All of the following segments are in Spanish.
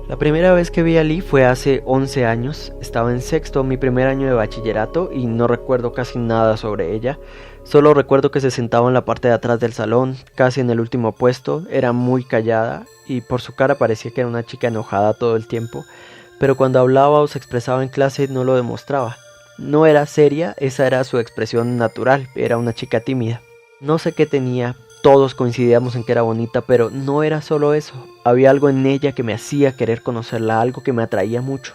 La primera vez que vi a Lee fue hace 11 años, estaba en sexto, mi primer año de bachillerato y no recuerdo casi nada sobre ella. Solo recuerdo que se sentaba en la parte de atrás del salón, casi en el último puesto, era muy callada y por su cara parecía que era una chica enojada todo el tiempo, pero cuando hablaba o se expresaba en clase no lo demostraba. No era seria, esa era su expresión natural, era una chica tímida. No sé qué tenía. Todos coincidíamos en que era bonita, pero no era solo eso. Había algo en ella que me hacía querer conocerla, algo que me atraía mucho.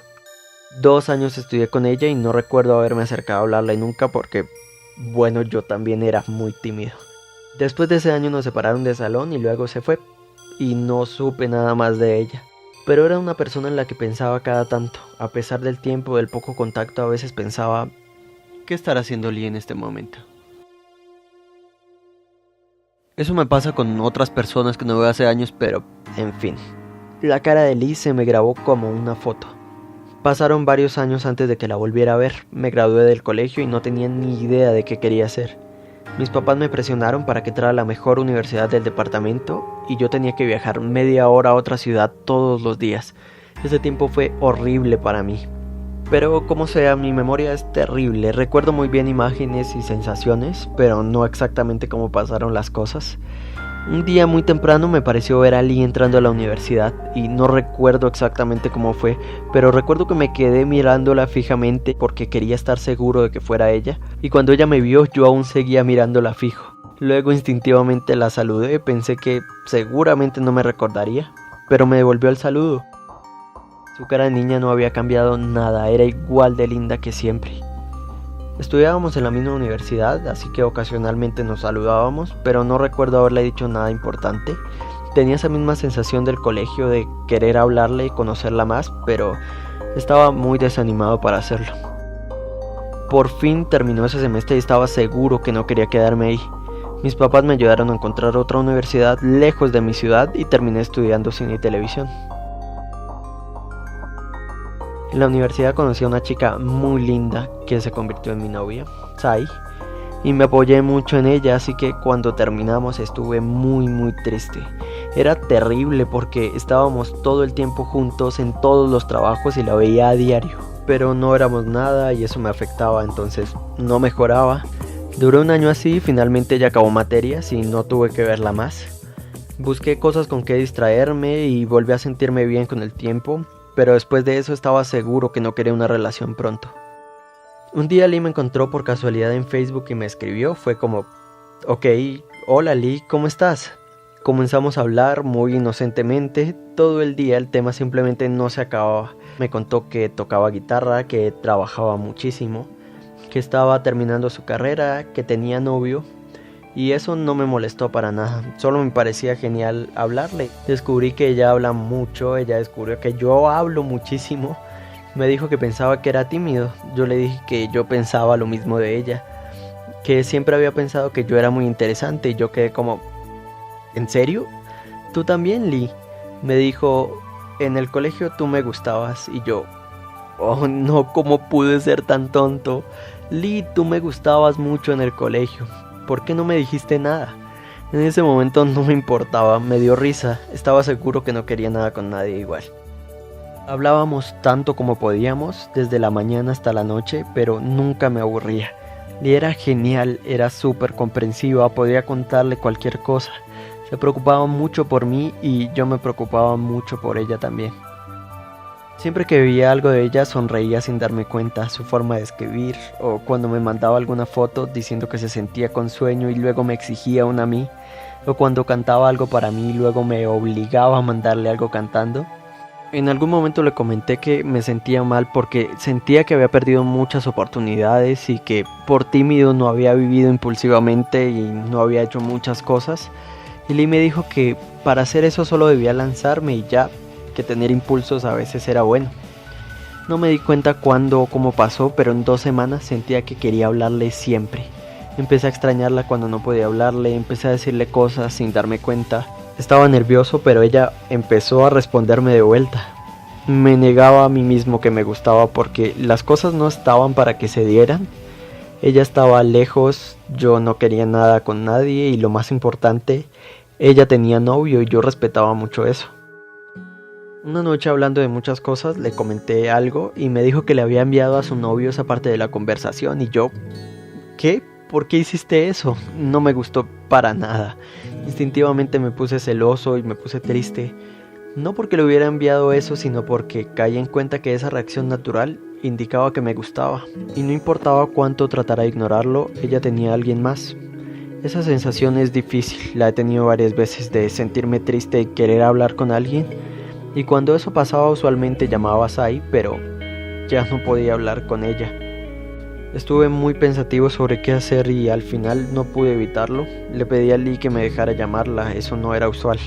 2 años estudié con ella y no recuerdo haberme acercado a hablarle nunca porque, bueno, yo también era muy tímido. Después de ese año nos separaron de salón y luego se fue, y no supe nada más de ella. Pero era una persona en la que pensaba cada tanto. A pesar del tiempo, del poco contacto, a veces pensaba, ¿qué estará haciendo Lee en este momento? Eso me pasa con otras personas que no veo hace años, pero en fin. La cara de Lee se me grabó como una foto. Pasaron varios años antes de que la volviera a ver. Me gradué del colegio y no tenía ni idea de qué quería hacer. Mis papás me presionaron para que entrara a la mejor universidad del departamento y yo tenía que viajar media hora a otra ciudad todos los días. Ese tiempo fue horrible para mí. Pero como sea, mi memoria es terrible. Recuerdo muy bien imágenes y sensaciones, pero no exactamente cómo pasaron las cosas. Un día muy temprano me pareció ver a Lee entrando a la universidad y no recuerdo exactamente cómo fue, pero recuerdo que me quedé mirándola fijamente porque quería estar seguro de que fuera ella, y cuando ella me vio yo aún seguía mirándola fijo. Luego instintivamente la saludé, pensé que seguramente no me recordaría, pero me devolvió el saludo. Su cara de niña no había cambiado nada, era igual de linda que siempre. Estudiábamos en la misma universidad, así que ocasionalmente nos saludábamos, pero no recuerdo haberle dicho nada importante. Tenía esa misma sensación del colegio de querer hablarle y conocerla más, pero estaba muy desanimado para hacerlo. Por fin terminó ese semestre y estaba seguro que no quería quedarme ahí. Mis papás me ayudaron a encontrar otra universidad lejos de mi ciudad y terminé estudiando cine y televisión. En la universidad conocí a una chica muy linda que se convirtió en mi novia, Sai, y me apoyé mucho en ella, así que cuando terminamos estuve muy triste. Era terrible porque estábamos todo el tiempo juntos en todos los trabajos y la veía a diario, pero no éramos nada y eso me afectaba, entonces no mejoraba. Duró un año así, finalmente ella acabó materias y no tuve que verla más. Busqué cosas con que distraerme y volví a sentirme bien con el tiempo. Pero después de eso estaba seguro que no quería una relación pronto. Un día Lee me encontró por casualidad en Facebook y me escribió. Fue como, ok, hola Lee, ¿cómo estás? Comenzamos a hablar muy inocentemente. Todo el día el tema simplemente no se acababa. Me contó que tocaba guitarra, que trabajaba muchísimo, que estaba terminando su carrera, que tenía novio. Y eso no me molestó para nada, solo me parecía genial hablarle. Descubrí que ella habla mucho, ella descubrió que yo hablo muchísimo. Me dijo que pensaba que era tímido, yo le dije que yo pensaba lo mismo de ella, que siempre había pensado que yo era muy interesante y yo quedé como, ¿en serio? ¿Tú también, Lee? Me dijo, en el colegio tú me gustabas y yo, oh no, ¿cómo pude ser tan tonto? Lee, tú me gustabas mucho en el colegio. ¿Por qué no me dijiste nada? En ese momento no me importaba, me dio risa, estaba seguro que no quería nada con nadie igual. Hablábamos tanto como podíamos, desde la mañana hasta la noche, pero nunca me aburría. Lee era genial, era súper comprensiva, podía contarle cualquier cosa. Se preocupaba mucho por mí y yo me preocupaba mucho por ella también. Siempre que veía algo de ella sonreía sin darme cuenta, su forma de escribir, o cuando me mandaba alguna foto diciendo que se sentía con sueño y luego me exigía una a mí, o cuando cantaba algo para mí y luego me obligaba a mandarle algo cantando. En algún momento le comenté que me sentía mal porque sentía que había perdido muchas oportunidades y que por tímido no había vivido impulsivamente y no había hecho muchas cosas. Y Lee me dijo que para hacer eso solo debía lanzarme y ya, que tener impulsos a veces era bueno. No me di cuenta cuándo o cómo pasó, pero en 2 semanas sentía que quería hablarle siempre. Empecé a extrañarla cuando no podía hablarle, empecé a decirle cosas sin darme cuenta. Estaba nervioso, pero ella empezó a responderme de vuelta. Me negaba a mí mismo que me gustaba porque las cosas no estaban para que se dieran. Ella estaba lejos, yo no quería nada con nadie y lo más importante, ella tenía novio y yo respetaba mucho eso. Una noche, hablando de muchas cosas, le comenté algo y me dijo que le había enviado a su novio esa parte de la conversación y yo, ¿qué? ¿Por qué hiciste eso? No me gustó para nada. Instintivamente me puse celoso y me puse triste. No porque le hubiera enviado eso, sino porque caí en cuenta que esa reacción natural indicaba que me gustaba. Y no importaba cuánto tratara de ignorarlo, ella tenía a alguien más. Esa sensación es difícil, la he tenido varias veces, de sentirme triste y querer hablar con alguien. Y cuando eso pasaba, usualmente llamaba a Sai, pero ya no podía hablar con ella. Estuve muy pensativo sobre qué hacer y al final no pude evitarlo. Le pedí a Lee que me dejara llamarla, eso no era usual.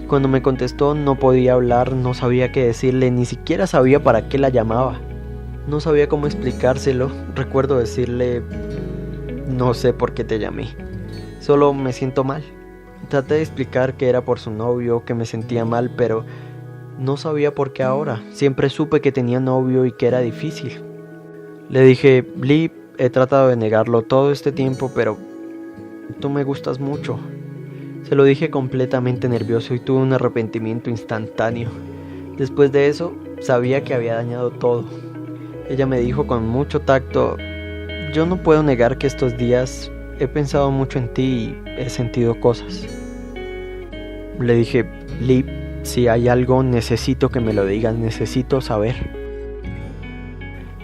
Cuando me contestó no podía hablar, no sabía qué decirle, ni siquiera sabía para qué la llamaba. No sabía cómo explicárselo. Recuerdo decirle, no sé por qué te llamé, solo me siento mal. Traté de explicar que era por su novio, que me sentía mal, pero no sabía por qué ahora. Siempre supe que tenía novio y que era difícil. Le dije, Lee, he tratado de negarlo todo este tiempo, pero tú me gustas mucho. Se lo dije completamente nervioso y tuve un arrepentimiento instantáneo. Después de eso, sabía que había dañado todo. Ella me dijo con mucho tacto, yo no puedo negar que estos días he pensado mucho en ti y he sentido cosas. Le dije, Lee, si hay algo necesito que me lo digas, necesito saber.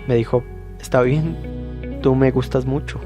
Me dijo, está bien, tú me gustas mucho.